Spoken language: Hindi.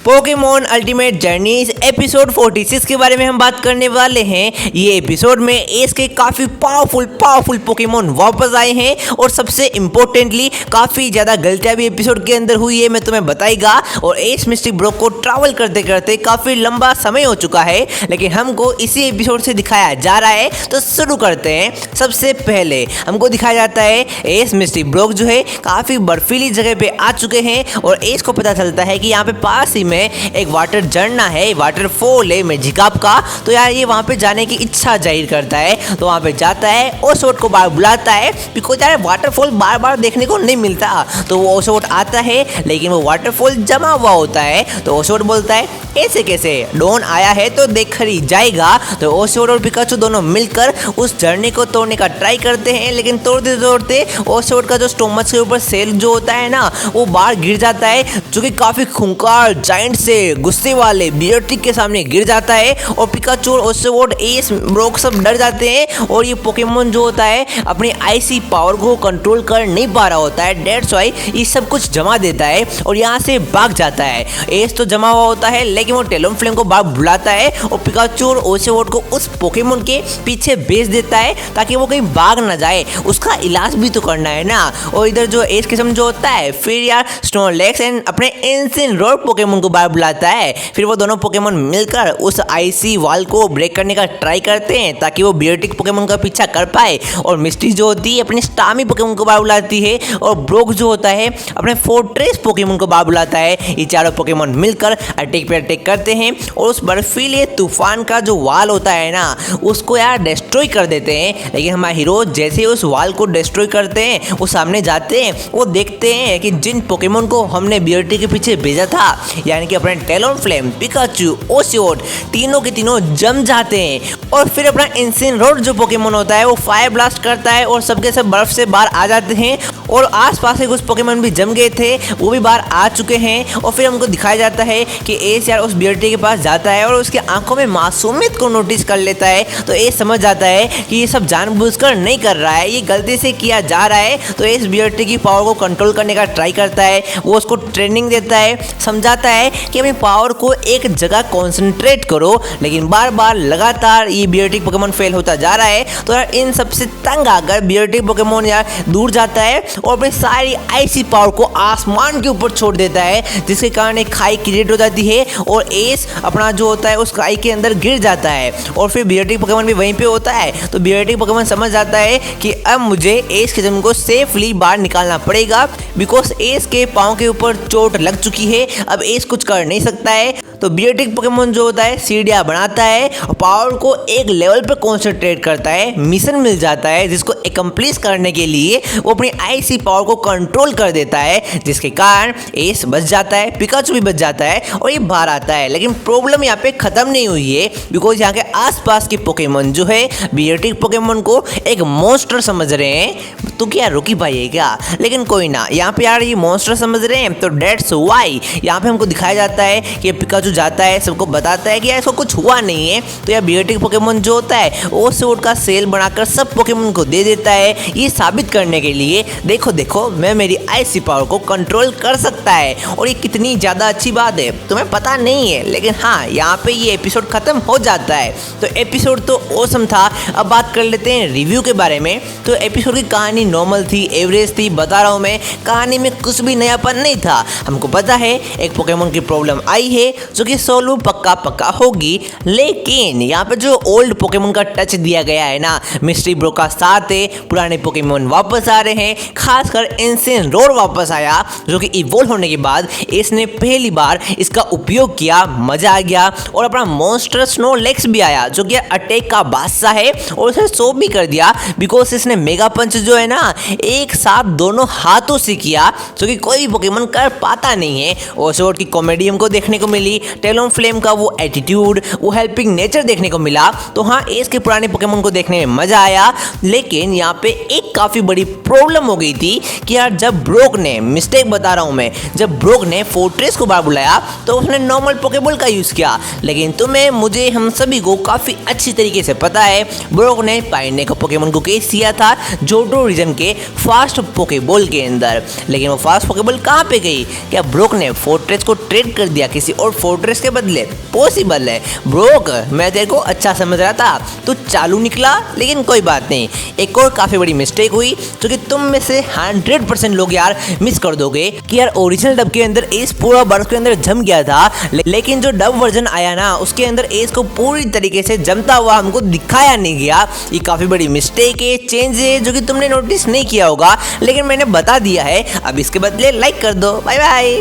पोकेमॉन अल्टीमेट जर्नीज एपिसोड 46 के बारे में हम बात करने वाले हैं। ये एपिसोड में एस के काफ़ी पावरफुल पोकेमॉन वापस आए हैं और सबसे इम्पोर्टेंटली काफ़ी ज़्यादा गलतियाँ भी एपिसोड के अंदर हुई है, मैं तुम्हें बताएगा। और एस मिस्टिक ब्रो को ट्रैवल करते करते काफ़ी लंबा समय हो चुका है, लेकिन हमको इसी एपिसोड से दिखाया जा रहा है। तो शुरू करते हैं। सबसे पहले हमको दिखाया जाता है एस मिस्टिक ब्रो जो है काफ़ी बर्फीली जगह पे आ चुके हैं और एस को पता चलता है कि यहाँ पे पास ही में एक वाटर झरना है, वाटरफॉल है मेजिकाप का। तो यार ये वहाँ पे जाने की इच्छा जाहिर करता है, तो वहाँ पे जाता है। ओसोट को बार बुलाता है बिकॉज यार वाटरफॉल बार बार देखने को नहीं मिलता। तो वो ओसोट आता है, लेकिन वो वाटरफॉल जमा हुआ होता है। तो ओसोट बोलता है ऐसे कैसे, डॉन आया है तो देख कर ही जाएगा। तो ओसोट और पिकाचू दोनों मिलकर उस झरने को तोड़ने का ट्राई करते हैं, लेकिन तोड़ते तोड़ते ओसोट का जो स्टोमक के ऊपर सेल जो होता है ना, वो बाहर गिर जाता है, जो कि काफी खूंखार जायंट से गुस्से वाले बियर्टिक के सामने गिर जाता है। और पिकाचू और ओसोट एस ब्रोक सब डर जाते हैं और ये पोकेमॉन जो होता है अपनी आईसी पावर को कंट्रोल कर नहीं पा रहा होता है। दैट्स व्हाई ये सब कुछ जमा देता है और यहाँ से भाग जाता है। एस तो जमा हुआ होता है, लेकिन वो टेलोनफ्लेम को बाहर बुलाता है और पिकाचू और ओसेवोट को उस पोकेमॉन के पीछे भेज देता है ताकि वो कहीं भाग ना जाए। उसका इलाज भी तो करना है ना। और इधर जो एस किस्म जो होता है फिर यार स्नोलेक्स एंड अपने इनसिनरोर पोकेमॉन को बाहर बुलाता है। फिर वो दोनों पोकेमॉन मिलकर उस आईसी वॉल को ब्रेक करने का ट्राई करते हैं ताकि वो बियर्टिक पोकेमॉन का पीछा कर पाए। और मिस्टी जो होती है अपनी स्टामी पोकेमॉन को बाहर बुलाती है और ब्रोक जो होता है अपने फोर्ट्रेस पोकेमॉन को बाहर बुलाता है। ये चारों पोकेमॉन मिलकर अटैक पे अटैक करते हैं और उस बर्फीले तूफान का जो वाल होता है ना, उसको यार डिस्ट्रॉय कर देते हैं। लेकिन हमारे हीरो जैसे ही उस वाल को डिस्ट्रॉय करते हैं, वो सामने जाते हैं, वो देखते हैं कि जिन पोकेमॉन को हमने बियर्टिक के पीछे भेजा था, यानी कि अपने टेलोनफ्लेम, पिकाचू, ओसियोट, तीनों के तीनों जम जाते हैं। और फिर अपना इनसिनरोर जो पोकेमॉन होता है वो फायर ब्लास्ट करता है और सबके सब बर्फ से बाहर आ जाते हैं। और आसपास के कुछ पोकेमॉन भी जम गए थे, वो भी बाहर आ चुके हैं। और फिर हमको दिखाया जाता है कि एस यार उस बियर्टिक के पास जाता है और उसकी आंखों में मासूमियत को नोटिस कर लेता है। तो एस समझ जाता है कि ये सब जानबूझकर नहीं कर रहा है, ये गलती से किया जा रहा है। तो एस बियर्टिक की पावर को कंट्रोल करने का ट्राई करता है। वो उसको ट्रेनिंग देता है, समझाता है कि अपनी पावर को एक जगह कॉन्सेंट्रेट करो, लेकिन बार बार लगातार ये बियर्टिक पोकेमॉन फेल होता जा रहा है। तो यार इन सबसे तंग आकर बियर्टिक पोकेमॉन यार दूर जाता है और अपनी सारी आईसी पावर को आसमान के ऊपर छोड़ देता है, जिसके कारण एक खाई क्रिएट हो जाती है और एस अपना जो होता है उस खाई के अंदर गिर जाता है। और फिर बियर्टिक पोकेमॉन भी वहीं पे होता है। तो बियर्टिक पोकेमॉन समझ जाता है कि अब मुझे एस के जन्म को सेफली बाहर निकालना पड़ेगा, बिकॉज एस के पाँव के ऊपर चोट लग चुकी है, अब एस कुछ कर नहीं सकता है। तो बियर्टिक पोकेमॉन जो होता है सीढ़ियाँ बनाता है और पावर को एक लेवल पर कॉन्सेंट्रेट करता है। मिशन मिल जाता है जिसको एकम्प्लिश करने के लिए वो अपनी आईसी पावर को कंट्रोल कर देता है, जिसके कारण एस बच जाता है, पिकाचू भी बच जाता है और ये बाहर आता है। लेकिन प्रॉब्लम यहाँ पे खत्म नहीं हुई है, बिकॉज यहाँ के आसपास के पोकेमॉन जो है बियर्टिक पोकेमॉन को एक मॉन्स्टर समझ रहे हैं। तो क्या रुकी भाई है क्या? लेकिन कोई ना, यहाँ पे यार ये मॉन्स्टर समझ रहे हैं। तो डेट्स वाई यहाँ पे हमको दिखाया जाता है कि पिकाचू जाता है, सबको बताता है कि यार इसको कुछ हुआ नहीं है। तो यार बियर्टिक पोकेमॉन जो होता है वो सूट का सेल बनाकर सब पोकेमॉन को दे देता है, ये साबित करने के लिए देखो देखो मैं मेरी आईसी पावर को कंट्रोल कर सकता है। और ये कितनी ज़्यादा अच्छी बात है तुम्हें पता नहीं है, लेकिन हाँ यहाँ पे ये एपिसोड खत्म हो जाता है। तो एपिसोड तो ऑसम था। अब बात कर लेते हैं रिव्यू के बारे में। तो एपिसोड की कहानी नॉर्मल थी, एवरेज थी, बता रहा हूँ मैं, कहानी में कुछ भी नयापन नहीं था। हमको पता है एक पोकेमॉन की प्रॉब्लम आई है जो कि सोल्व पक्का होगी, लेकिन यहाँ पे जो ओल्ड पोकेमॉन का टच दिया गया है ना, मिस्ट्री ब्रो का साथ है, पुराने पोकेमॉन वापस आ रहे हैं, खासकर इनसिनरोर वापस आया जो कि इवोल्व होने के बाद इसने पहली बार इसका उपयोग किया, मजा आ गया। और अपना मॉन्स्टर स्नोलेक्स भी आया जो कि अटैक का बादशाह है और उसे सो भी कर दिया, बिकॉज इसने मेगा पंच जो है ना एक साथ दोनों हाथों से किया, जो कि कोई भी पोकेमॉन कर पाता नहीं है। ओसोट की कॉमेडी हमको देखने को मिली, टेलोनफ्लेम का वो एटीट्यूड, वो हेल्पिंग नेचर देखने को मिला। तो हाँ, एस के पुराने पोकेमोन को देखने में मजा आया, लेकिन यहाँ पे एक काफी बड़ी प्रॉब्लम हो गई थी कि यार जब ब्रोक ने, मिस्टेक बता रहा हूँ मैं, जब ब्रोक ने फोर्ट्रेस को बाहर बुलाया तो उसने नॉर्मल पोकेबॉल का यूज किया। लेकिन तुम्हें, मुझे, हम सभी को काफी अच्छी तरीके से पता है ब्रोक ने पाइनेको पोकेमोन को केस किया था जोटो रीजन के फास्ट पोकेबॉल के अंदर। लेकिन वो फास्ट पोकेबॉल कहाँ पे गई? क्या ब्रोक ने फोर्ट्रेस को ट्रेड कर दिया किसी और फोर्ट्रेस के बदले? पॉसिबल है ब्रोक, मैं तेरे को अच्छा समझ रहा था, तू चालू निकला। लेकिन कोई बात नहीं, एक और काफी बड़ी मिस्टेक हुई जो कि तुम में से 100% लोग यार मिस कर दोगे कि यार ओरिजिनल डब के अंदर एस पूरा बर्फ के अंदर जम गया था, लेकिन जो डब वर्जन आया ना उसके अंदर एस को पूरी तरीके से जमता हुआ हमको दिखाया नहीं गया। ये काफी बड़ी मिस्टेक है, चेंज है जो कि तुमने नोटिस नहीं किया होगा, लेकिन मैंने बता दिया है। अब इसके बदले लाइक कर दो। Bye bye.